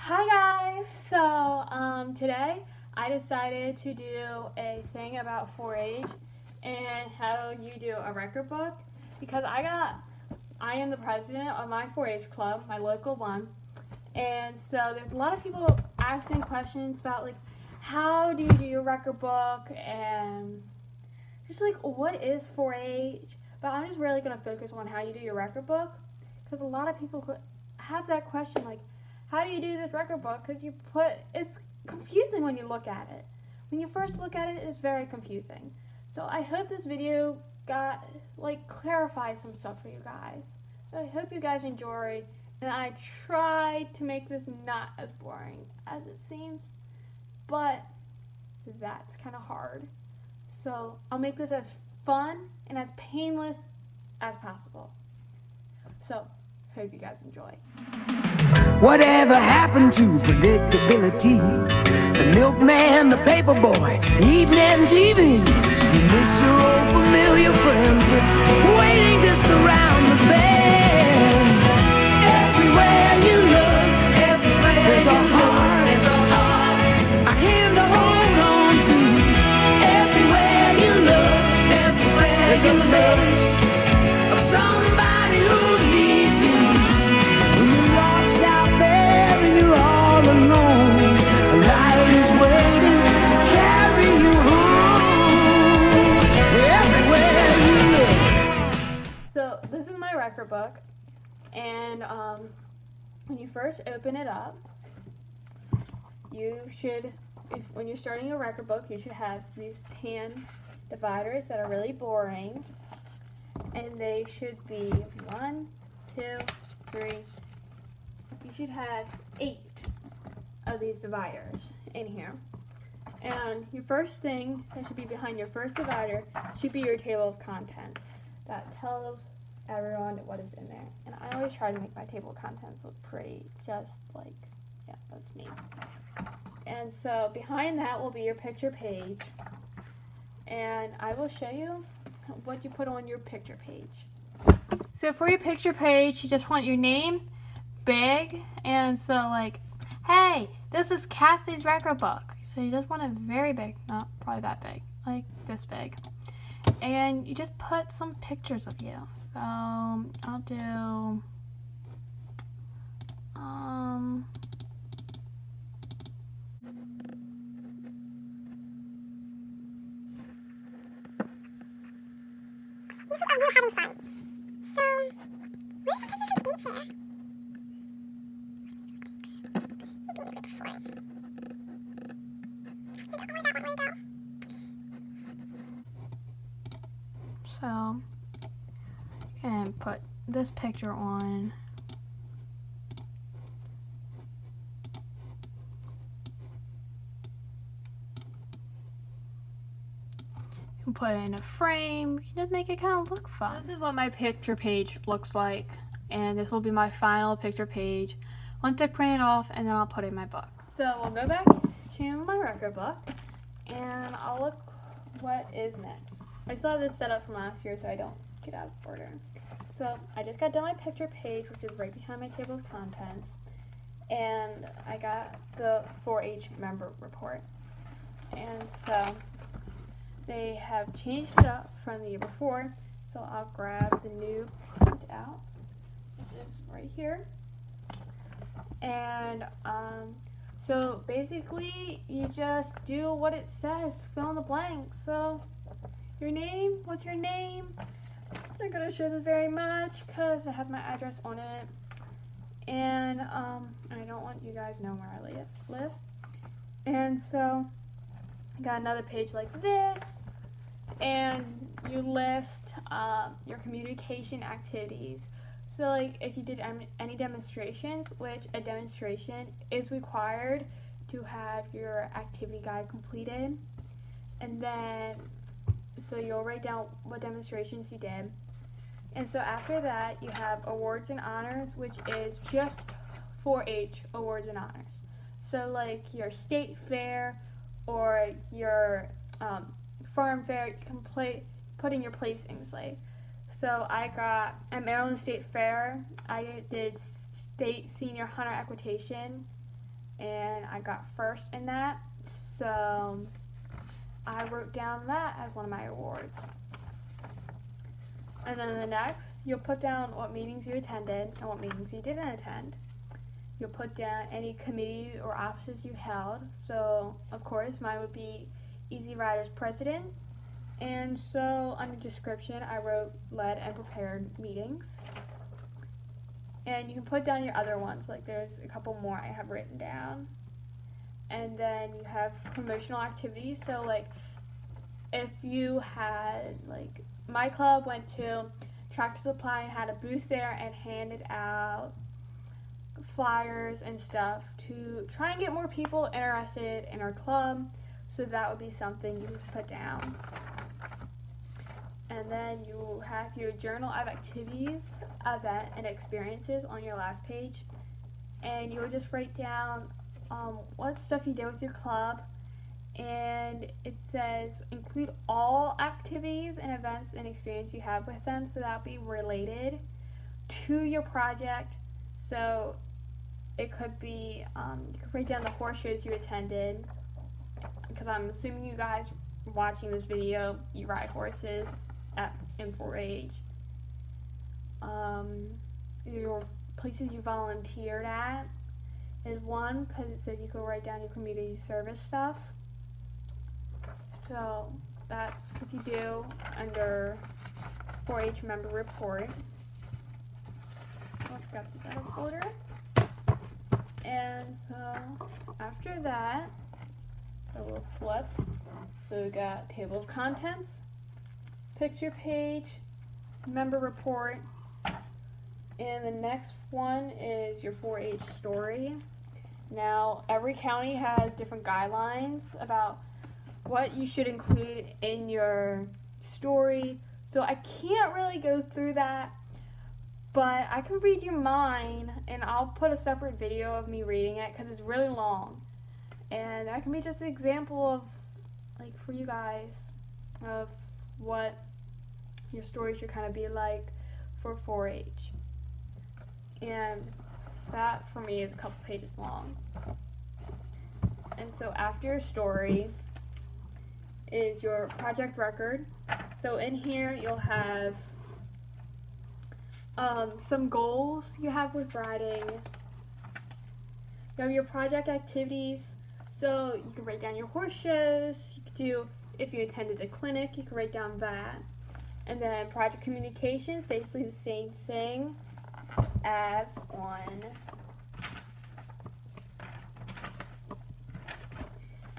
Hi guys! So today I decided to do a thing about 4-H and how you do a record book because I am the president of my 4-H club, my local one, and so there's a lot of people asking questions about like how do you do your record book and just like what is 4-H, but I'm just really going to focus on how you do your record book because a lot of people have that question like, how do you do this record book? Because it's confusing when you look at it. When you first look at it, it's very confusing. So I hope this video clarifies some stuff for you guys. So I hope you guys enjoy, and I tried to make this not as boring as it seems, but that's kind of hard. So I'll make this as fun and as painless as possible. So hope you guys enjoy. Whatever happened to predictability? The milkman, the paper boy, the evening TV. You miss your old familiar friends, but waiting just around the bend. Everywhere you look, there's a heart, a hand to hold on to. Everywhere you look, there's a touch of somebody who needs you. When you're lost out there and you're all alone, a light is waiting to carry you home. Everywhere you look. So this is my record book, and when you first open it up, when you're starting a record book, you should have these tan dividers that are really boring, and they should be 1, 2, 3. You should have 8 of these dividers in here. And your first thing that should be behind your first divider should be your table of contents that tells everyone what is in there. And I always try to make my table of contents look pretty, just like, yeah, that's me. And so behind that will be your picture page. And I will show you what you put on your picture page. So for your picture page, you just want your name big, and so like, hey, this is Cassie's record book. So you just want it very big, not probably that big, like this big. And you just put some pictures of you. So I'll do you having fun. So, where's the picture from State Fair? You've been here before. Where'd that one go? So you can put this picture on. You can put it in a frame. You can just make it kind of look fun. This is what my picture page looks like, and this will be my final picture page once I print it off, and then I'll put it in my book. So we'll go back to my record book, and I'll look what is next. I still have this set up from last year so I don't get out of order. So I just got done my picture page, which is right behind my table of contents, and I got the 4-H member report. And so they have changed it up from the year before, so I'll grab the new printout, which is right here. And so basically you just do what it says, fill in the blanks. So your name, what's your name? I'm not gonna show this very much because I have my address on it, and I don't want you guys to know where I live. And so I got another page like this, and you list your communication activities. So like if you did any demonstrations, which a demonstration is required to have your activity guide completed, and then so you'll write down what demonstrations you did. And so after that you have awards and honors, which is just 4-H awards and honors. So like your state fair or your farm fair, you can put in your placings. Like, so I got at Maryland State Fair, I did state senior hunter equitation, and I got first in that. So I wrote down that as one of my awards. And then in the next, you'll put down what meetings you attended and what meetings you didn't attend. You'll put down any committees or offices you held. So, of course, mine would be Easy Riders President. And so, under description, I wrote led and prepared meetings. And you can put down your other ones, like there's a couple more I have written down. And then you have promotional activities. So, like, if you had, like, my club went to Tractor Supply and had a booth there and handed out flyers and stuff to try and get more people interested in our club. So that would be something you could put down. And then you have your journal of activities, event, and experiences on your last page. And you'll just write down what stuff you did with your club. And it says include all activities and events and experience you have with them, so that would be related to your project. So it could be, you could write down the horse shows you attended, because I'm assuming you guys watching this video, you ride horses in 4-H. Your places you volunteered at is one, because it says you could write down your community service stuff. So that's what you do under 4-H member report. Oh, I forgot to get out of order. And so after that, so we'll flip. So we got table of contents, picture page, member report, and the next one is your 4-H story. Now, every county has different guidelines about what you should include in your story, so I can't really go through that, but I can read you mine, and I'll put a separate video of me reading it because it's really long, and that can be just an example of, like, for you guys, of what your story should kind of be like for 4-H. And that for me is a couple pages long. And so after your story is your project record. So in here you'll have some goals you have with riding. You have your project activities. So you can write down your horse shows. You could do, if you attended a clinic, you can write down that. And then project communications, basically the same thing as on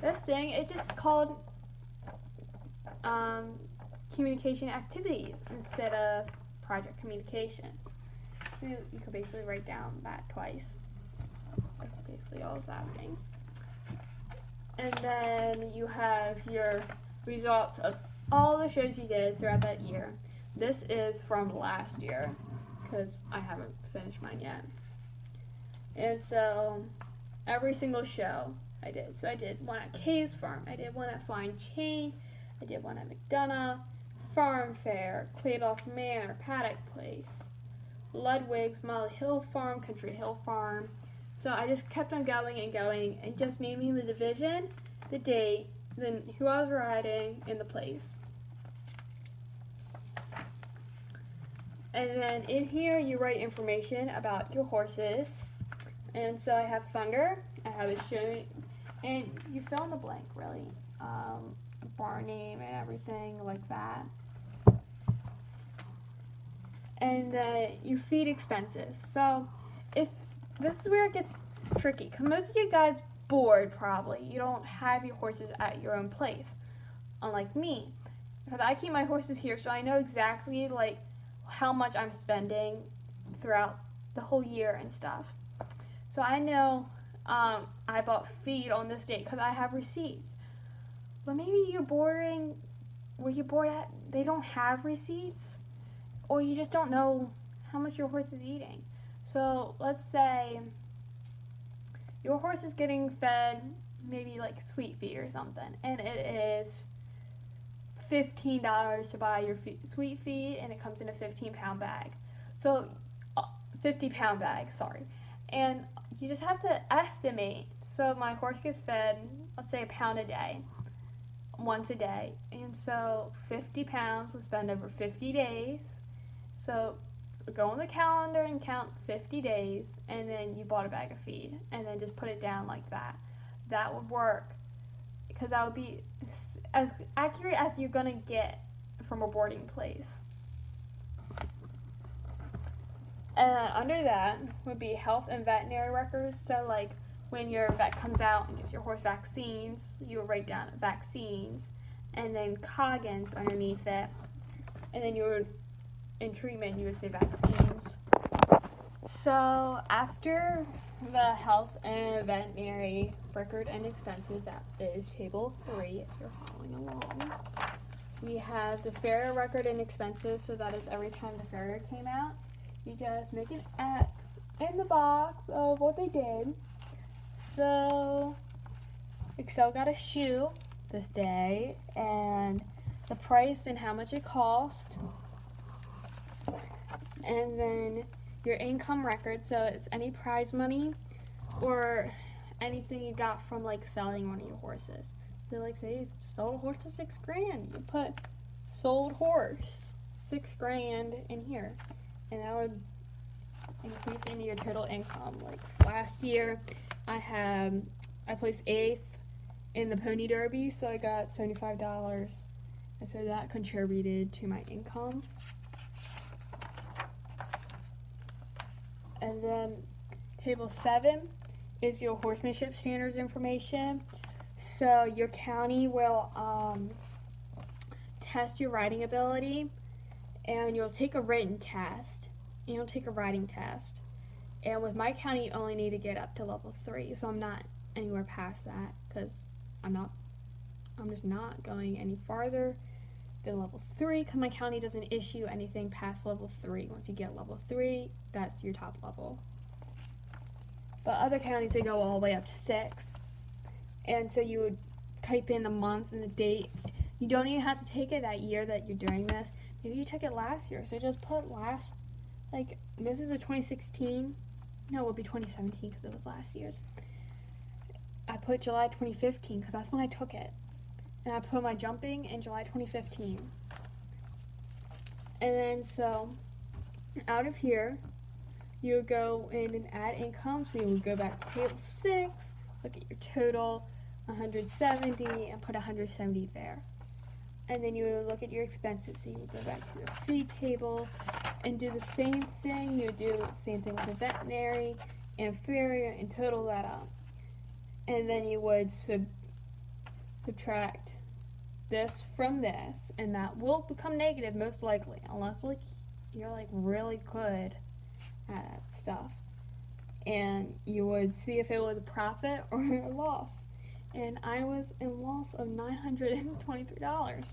this thing. It's just called communication activities instead of project communications. So you could basically write down that twice. That's basically all it's asking. And then you have your results of all the shows you did throughout that year. This is from last year because I haven't finished mine yet. And so every single show I did. So I did one at Kay's Farm, I did one at Flying Chain, I did one at McDonough, Farm Fair, Claydoff Manor, Paddock Place, Ludwig's, Molly Hill Farm, Country Hill Farm. So I just kept on going and just naming the division, the date, then who I was riding, and the place. And then in here you write information about your horses. And so I have Thunder, I have it shown, and you fill in the blank really. Barn name and everything like that. And then you feed expenses. So if this is where it gets tricky, because most of you guys bored probably. You don't have your horses at your own place, unlike me. Because I keep my horses here, so I know exactly like how much I'm spending throughout the whole year and stuff. So I know I bought feed on this date because I have receipts. But maybe you're boring, where you're bored at, they don't have receipts, or you just don't know how much your horse is eating. So let's say your horse is getting fed maybe like sweet feed or something, and it is $15 to buy your sweet feed, and it comes in a 15-pound bag. So 50-pound bag, sorry. And you just have to estimate. So my horse gets fed, let's say, a pound a day, once a day, and so 50 pounds was spent over 50 days. So go on the calendar and count 50 days, and then you bought a bag of feed, and then just put it down like that. That would work, because that would be as accurate as you're gonna get from a boarding place. And under that would be health and veterinary records. So like when your vet comes out and gives your horse vaccines, you would write down vaccines, and then Coggins underneath it, and then you would, in treatment, you would say vaccines. So after the health and veterinary record and expenses, that is table 3 if you're following along. We have the farrier record and expenses, so that is every time the farrier came out. You just make an X in the box of what they did. So Excel got a shoe this day, and the price and how much it cost. And then your income record, so it's any prize money or anything you got from like selling one of your horses. So like say you sold a horse for $6,000, you put sold horse $6,000 in here, and that would increase into your total income. Like last year I placed 8th in the pony derby, so I got $75, and so that contributed to my income. And then table 7 is your horsemanship standards information. So your county will test your riding ability, and you'll take a written test, and you'll take a riding test. And with my county, you only need to get up to level 3, so I'm not anywhere past that, because I'm just not going any farther than level 3, because my county doesn't issue anything past level 3. Once you get level 3, that's your top level. But other counties, they go all the way up to 6. And so you would type in the month and the date. You don't even have to take it that year that you're doing this. Maybe you took it last year, so just put last, like, this is a 2016. No, it would be 2017 because it was last year's. I put July 2015 because that's when I took it. And I put my jumping in July 2015. And then so out of here, you would go in and add income. So you would go back to table 6, look at your total, 170, and put 170 there. And then you would look at your expenses. So you would go back to your feed table and do the same thing. You would do the same thing with the veterinary and farrier and total that up. And then you would subtract this from this, and that will become negative most likely, unless like you're like really good at that stuff. And you would see if it was a profit or a loss. And I was in loss of $923.